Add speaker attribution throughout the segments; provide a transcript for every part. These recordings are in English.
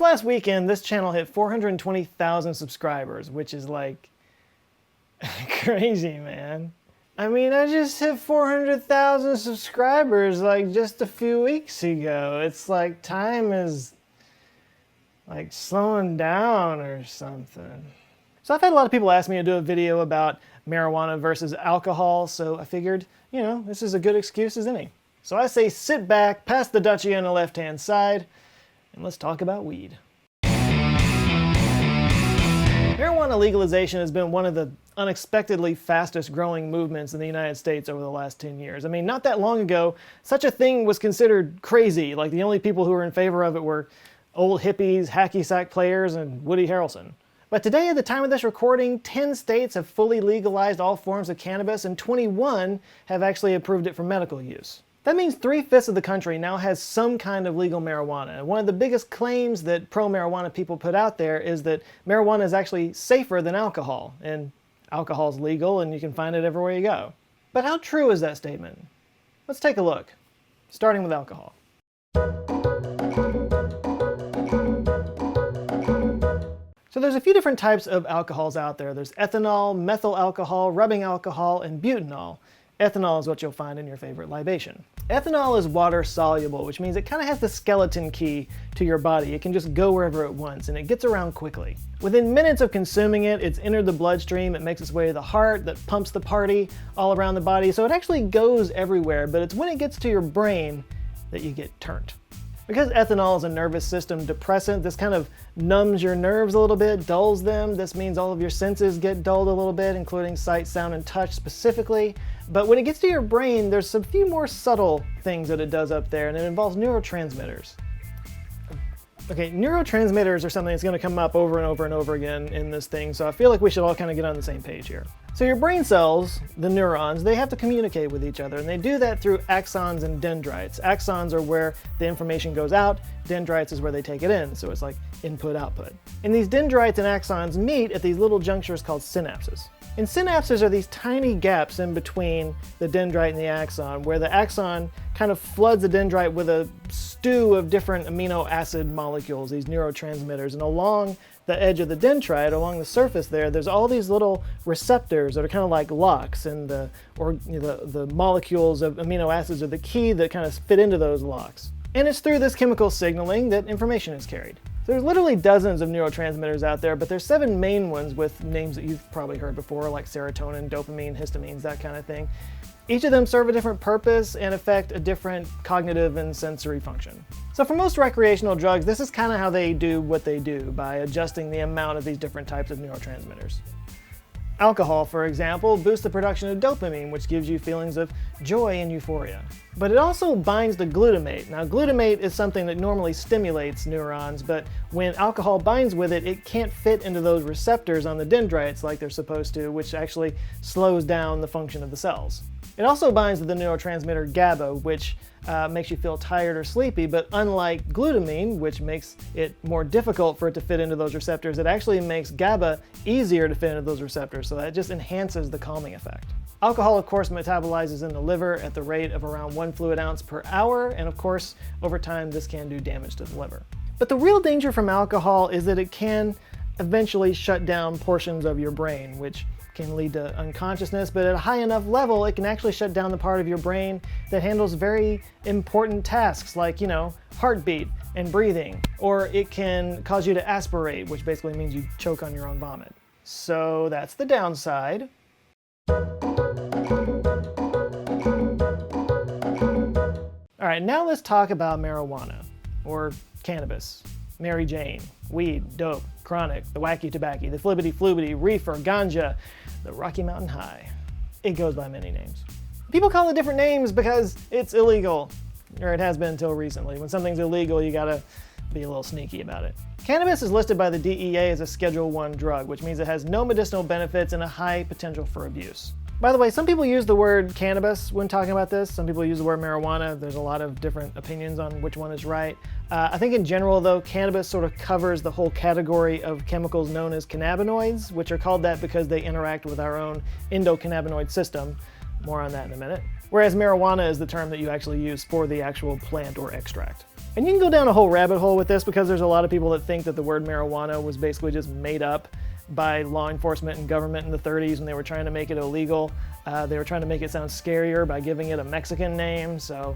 Speaker 1: Just last weekend, this channel hit 420,000 subscribers, which is like crazy, man. I mean, I just hit 400,000 subscribers like just a few weeks ago. It's like time is like slowing down or something. So I've had a lot of people ask me to do a video about marijuana versus alcohol, so I figured, you know, this is a good excuse as any. So I say sit back, pass the Dutchie on the left-hand side, and let's talk about weed. Marijuana legalization has been one of the unexpectedly fastest growing movements in the United States over the last 10 years. I mean, not that long ago, such a thing was considered crazy. Like the only people who were in favor of it were old hippies, hacky sack players, and Woody Harrelson. But today, at the time of this recording, 10 states have fully legalized all forms of cannabis, and 21 have actually approved it for medical use. That means 3/5 of the country now has some kind of legal marijuana. And one of the biggest claims that pro-marijuana people put out there is that marijuana is actually safer than alcohol, and alcohol is legal and you can find it everywhere you go. But how true is that statement? Let's take a look, starting with alcohol. So there's a few different types of alcohols out there. There's ethanol, methyl alcohol, rubbing alcohol, and butanol. Ethanol is what you'll find in your favorite libation. Ethanol is water soluble, which means it kind of has the skeleton key to your body. It can just go wherever it wants, and it gets around quickly. Within minutes of consuming it, it's entered the bloodstream, it makes its way to the heart, that pumps the party all around the body, so it actually goes everywhere, but it's when it gets to your brain that you get turned. Because ethanol is a nervous system depressant, this kind of numbs your nerves a little bit, dulls them. This means all of your senses get dulled a little bit, including sight, sound, and touch specifically. But when it gets to your brain, there's a few more subtle things that it does up there, and it involves neurotransmitters. Okay, neurotransmitters are something that's going to come up over and over and over again in this thing, so I feel like we should all kind of get on the same page here. So your brain cells, the neurons, they have to communicate with each other, and they do that through axons and dendrites. Axons are where the information goes out, dendrites is where they take it in, so it's like input-output. And these dendrites and axons meet at these little junctures called synapses. And synapses are these tiny gaps in between the dendrite and the axon, where the axon kind of floods the dendrite with a stew of different amino acid molecules, these neurotransmitters. And along the edge of the dendrite, along the surface there's all these little receptors that are kind of like locks, and the molecules of amino acids are the key that kind of fit into those locks. And it's through this chemical signaling that information is carried. So there's literally dozens of neurotransmitters out there, but there's 7 main ones with names that you've probably heard before, like serotonin, dopamine, histamines, that kind of thing. Each of them serve a different purpose and affect a different cognitive and sensory function. So for most recreational drugs, this is kind of how they do what they do, by adjusting the amount of these different types of neurotransmitters. Alcohol, for example, boosts the production of dopamine, which gives you feelings of joy and euphoria. But it also binds to glutamate. Now, glutamate is something that normally stimulates neurons, but when alcohol binds with it, it can't fit into those receptors on the dendrites like they're supposed to, which actually slows down the function of the cells. It also binds to the neurotransmitter GABA, which makes you feel tired or sleepy, but unlike glutamine, which makes it more difficult for it to fit into those receptors, it actually makes GABA easier to fit into those receptors, so that just enhances the calming effect. Alcohol, of course, metabolizes in the liver at the rate of around 1 fluid ounce per hour, and of course, over time, this can do damage to the liver. But the real danger from alcohol is that it can eventually shut down portions of your brain, which can lead to unconsciousness, but at a high enough level, it can actually shut down the part of your brain that handles very important tasks like, heartbeat and breathing. Or it can cause you to aspirate, which basically means you choke on your own vomit. So that's the downside. All right, now let's talk about marijuana, or cannabis, Mary Jane, weed, dope, chronic, the wacky tobacco, the flibbity floobity, reefer, ganja, the Rocky Mountain High. It goes by many names. People call it different names because it's illegal, or it has been until recently. When something's illegal, you gotta be a little sneaky about it. Cannabis is listed by the DEA as a Schedule I drug, which means it has no medicinal benefits and a high potential for abuse. By the way, some people use the word cannabis when talking about this. Some people use the word marijuana. There's a lot of different opinions on which one is right. I think in general, though, cannabis sort of covers the whole category of chemicals known as cannabinoids, which are called that because they interact with our own endocannabinoid system. More on that in a minute. Whereas marijuana is the term that you actually use for the actual plant or extract. And you can go down a whole rabbit hole with this because there's a lot of people that think that the word marijuana was basically just made up by law enforcement and government in the 30s when they were trying to make it illegal. They were trying to make it sound scarier by giving it a Mexican name, so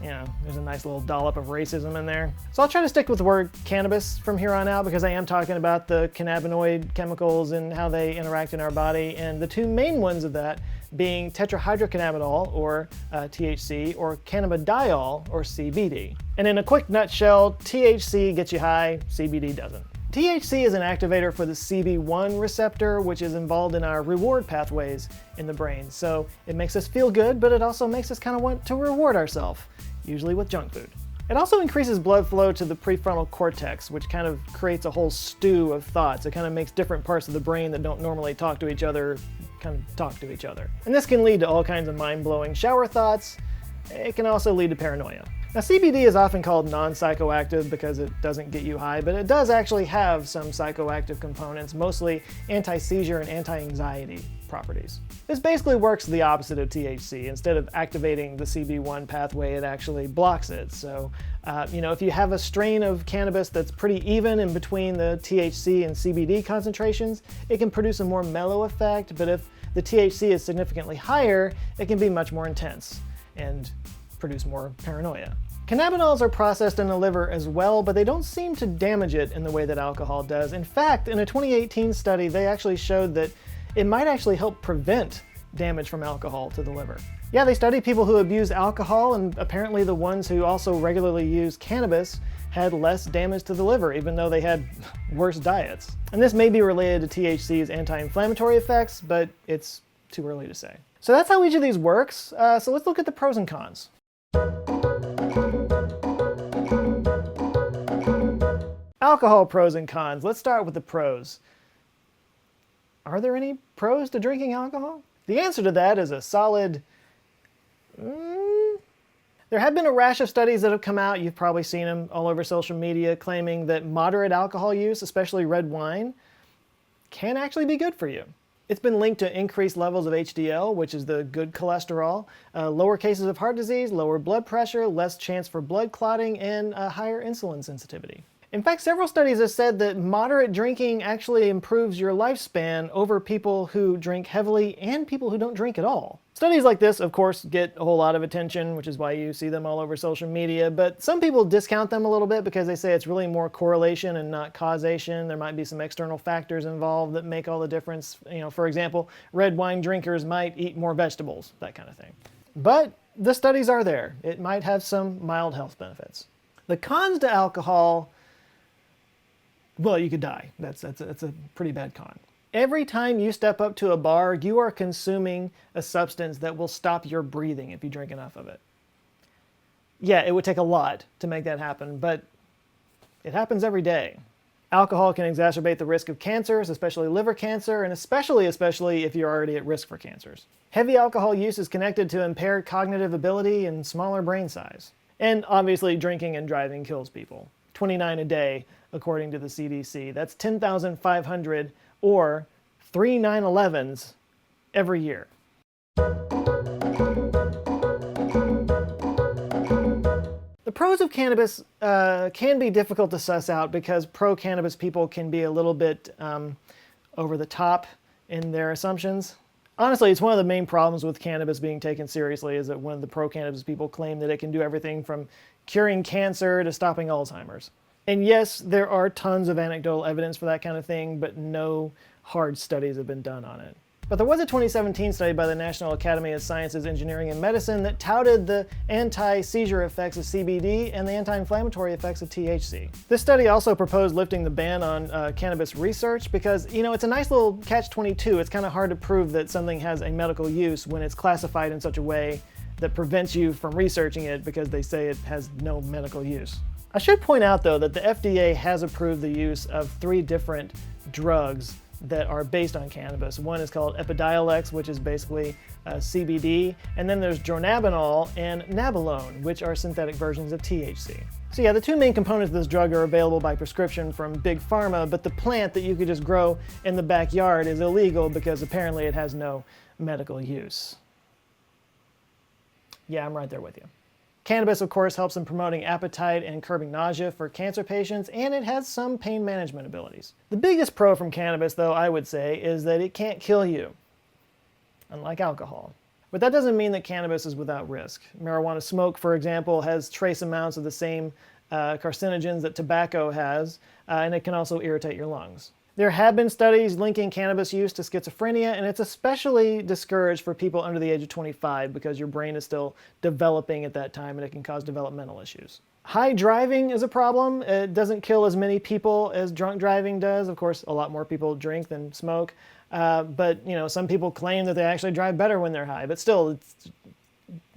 Speaker 1: you know, there's a nice little dollop of racism in there. So I'll try to stick with the word cannabis from here on out because I am talking about the cannabinoid chemicals and how they interact in our body, and the two main ones of that being tetrahydrocannabinol, or THC, or cannabidiol, or CBD. And in a quick nutshell, THC gets you high, CBD doesn't. THC is an activator for the CB1 receptor, which is involved in our reward pathways in the brain. So it makes us feel good, but it also makes us kind of want to reward ourselves, usually with junk food. It also increases blood flow to the prefrontal cortex, which kind of creates a whole stew of thoughts. It kind of makes different parts of the brain that don't normally talk to each other kind of talk to each other. And this can lead to all kinds of mind-blowing shower thoughts. It can also lead to paranoia. Now, CBD is often called non-psychoactive because it doesn't get you high, but it does actually have some psychoactive components, mostly anti-seizure and anti-anxiety properties. This basically works the opposite of THC. Instead of activating the CB1 pathway, it actually blocks it. So, if you have a strain of cannabis that's pretty even in between the THC and CBD concentrations, it can produce a more mellow effect, but if the THC is significantly higher, it can be much more intense and produce more paranoia. Cannabinoids are processed in the liver as well, but they don't seem to damage it in the way that alcohol does. In fact, in a 2018 study, they actually showed that it might actually help prevent damage from alcohol to the liver. Yeah, they studied people who abuse alcohol, and apparently the ones who also regularly use cannabis had less damage to the liver, even though they had worse diets. And this may be related to THC's anti-inflammatory effects, but it's too early to say. So that's how each of these works. So let's look at the pros and cons. Alcohol pros and cons. Let's start with the pros. Are there any pros to drinking alcohol? The answer to that is a solid... There have been a rash of studies that have come out, you've probably seen them all over social media, claiming that moderate alcohol use, especially red wine, can actually be good for you. It's been linked to increased levels of HDL, which is the good cholesterol, lower cases of heart disease, lower blood pressure, less chance for blood clotting, and higher insulin sensitivity. In fact, several studies have said that moderate drinking actually improves your lifespan over people who drink heavily and people who don't drink at all. Studies like this, of course, get a whole lot of attention, which is why you see them all over social media, but some people discount them a little bit because they say it's really more correlation and not causation. There might be some external factors involved that make all the difference. For example, red wine drinkers might eat more vegetables, that kind of thing. But the studies are there. It might have some mild health benefits. The cons to alcohol, well, you could die. That's a pretty bad con. Every time you step up to a bar, you are consuming a substance that will stop your breathing if you drink enough of it. Yeah, it would take a lot to make that happen, but it happens every day. Alcohol can exacerbate the risk of cancers, especially liver cancer, and especially if you're already at risk for cancers. Heavy alcohol use is connected to impaired cognitive ability and smaller brain size. And obviously, drinking and driving kills people. 29 a day, according to the CDC. That's 10,500 or 3 9/11s every year. The pros of cannabis can be difficult to suss out because pro-cannabis people can be a little bit over the top in their assumptions. Honestly, it's one of the main problems with cannabis being taken seriously is that one of the pro-cannabis people claim that it can do everything from curing cancer to stopping Alzheimer's. And yes, there are tons of anecdotal evidence for that kind of thing, but no hard studies have been done on it. But there was a 2017 study by the National Academy of Sciences, Engineering, and Medicine that touted the anti-seizure effects of CBD and the anti-inflammatory effects of THC. This study also proposed lifting the ban on cannabis research because, it's a nice little catch-22. It's kind of hard to prove that something has a medical use when it's classified in such a way that prevents you from researching it because they say it has no medical use. I should point out, though, that the FDA has approved the use of 3 different drugs that are based on cannabis. One is called Epidiolex, which is basically CBD, and then there's dronabinol and nabilone, which are synthetic versions of THC. So yeah, the 2 main components of this drug are available by prescription from Big Pharma, but the plant that you could just grow in the backyard is illegal because apparently it has no medical use. Yeah, I'm right there with you. Cannabis, of course, helps in promoting appetite and curbing nausea for cancer patients, and it has some pain management abilities. The biggest pro from cannabis, though, I would say, is that it can't kill you, unlike alcohol. But that doesn't mean that cannabis is without risk. Marijuana smoke, for example, has trace amounts of the same carcinogens that tobacco has, and it can also irritate your lungs. There have been studies linking cannabis use to schizophrenia, and it's especially discouraged for people under the age of 25 because your brain is still developing at that time and it can cause developmental issues. High driving is a problem. It doesn't kill as many people as drunk driving does. Of course, a lot more people drink than smoke, but some people claim that they actually drive better when they're high, but still,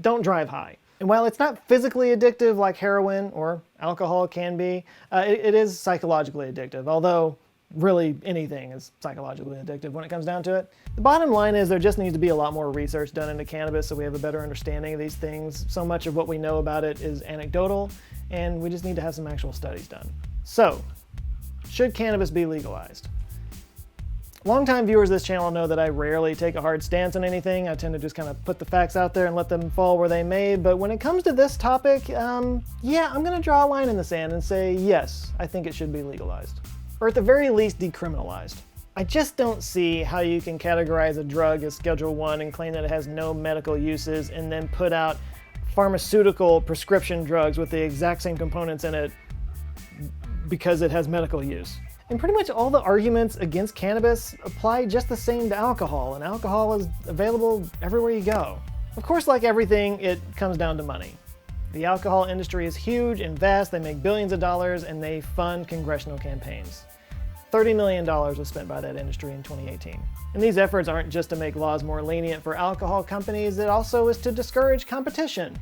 Speaker 1: don't drive high. And while it's not physically addictive like heroin or alcohol can be, it is psychologically addictive, although really anything is psychologically addictive when it comes down to it. The bottom line is there just needs to be a lot more research done into cannabis so we have a better understanding of these things. So much of what we know about it is anecdotal, and we just need to have some actual studies done. So, should cannabis be legalized? Longtime viewers of this channel know that I rarely take a hard stance on anything. I tend to just kind of put the facts out there and let them fall where they may. But when it comes to this topic, I'm going to draw a line in the sand and say, yes, I think it should be legalized. Or at the very least, decriminalized. I just don't see how you can categorize a drug as Schedule I and claim that it has no medical uses and then put out pharmaceutical prescription drugs with the exact same components in it because it has medical use. And pretty much all the arguments against cannabis apply just the same to alcohol, and alcohol is available everywhere you go. Of course, like everything, it comes down to money. The alcohol industry is huge and vast, they make billions of dollars, and they fund congressional campaigns. $30 million was spent by that industry in 2018. And these efforts aren't just to make laws more lenient for alcohol companies, it also is to discourage competition,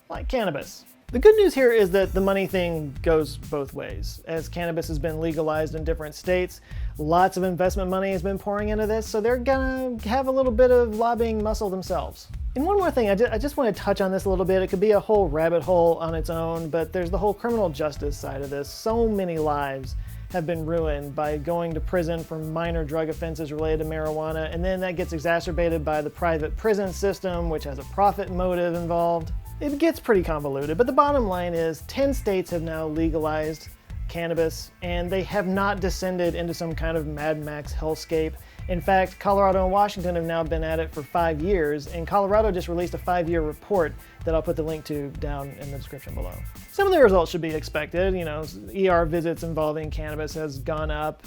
Speaker 1: like cannabis. The good news here is that the money thing goes both ways. As cannabis has been legalized in different states, lots of investment money has been pouring into this, so they're gonna have a little bit of lobbying muscle themselves. And one more thing, I just want to touch on this a little bit. It could be a whole rabbit hole on its own, but there's the whole criminal justice side of this. So many lives have been ruined by going to prison for minor drug offenses related to marijuana, and then that gets exacerbated by the private prison system, which has a profit motive involved. It gets pretty convoluted, but the bottom line is 10 states have now legalized cannabis, and they have not descended into some kind of Mad Max hellscape. In fact, Colorado and Washington have now been at it for 5 years, and Colorado just released a 5-year report that I'll put the link to down in the description below. Some of the results should be expected. ER visits involving cannabis has gone up,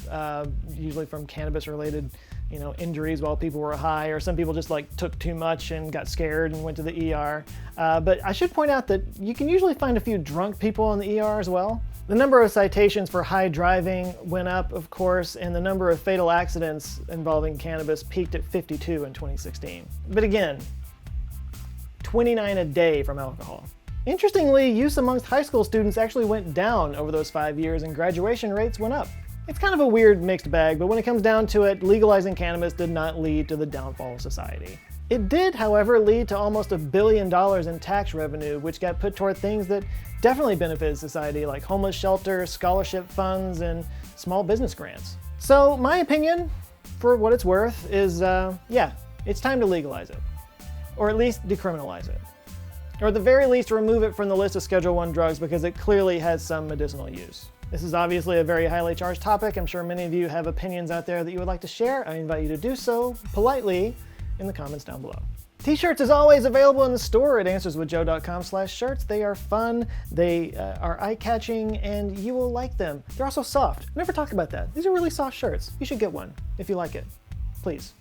Speaker 1: usually from cannabis-related injuries while people were high, or some people just took too much and got scared and went to the ER. But I should point out that you can usually find a few drunk people in the ER as well. The number of citations for high driving went up, of course, and the number of fatal accidents involving cannabis peaked at 52 in 2016. But again, 29 a day from alcohol. Interestingly, use amongst high school students actually went down over those 5 years and graduation rates went up. It's kind of a weird mixed bag, but when it comes down to it, legalizing cannabis did not lead to the downfall of society. It did, however, lead to almost $1 billion in tax revenue, which got put toward things that definitely benefited society, like homeless shelters, scholarship funds, and small business grants. So my opinion, for what it's worth, is it's time to legalize it. Or at least decriminalize it. Or at the very least, remove it from the list of Schedule I drugs because it clearly has some medicinal use. This is obviously a very highly charged topic. I'm sure many of you have opinions out there that you would like to share. I invite you to do so politely in the comments down below. T-shirts is always available in the store at answerswithjoe.com/shirts. They are fun, they are eye-catching, and you will like them. They're also soft. I never talk about that. These are really soft shirts. You should get one if you like it. Please.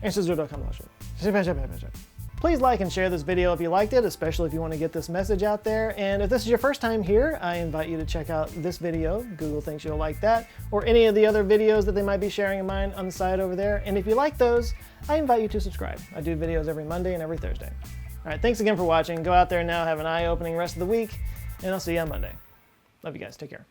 Speaker 1: Answerswithjoe.com/shirts. Please like and share this video if you liked it, especially if you want to get this message out there. And if this is your first time here, I invite you to check out this video. Google thinks you'll like that, or any of the other videos that they might be sharing of mine on the side over there. And if you like those, I invite you to subscribe. I do videos every Monday and every Thursday. All right, thanks again for watching. Go out there now, have an eye-opening rest of the week, and I'll see you on Monday. Love you guys. Take care.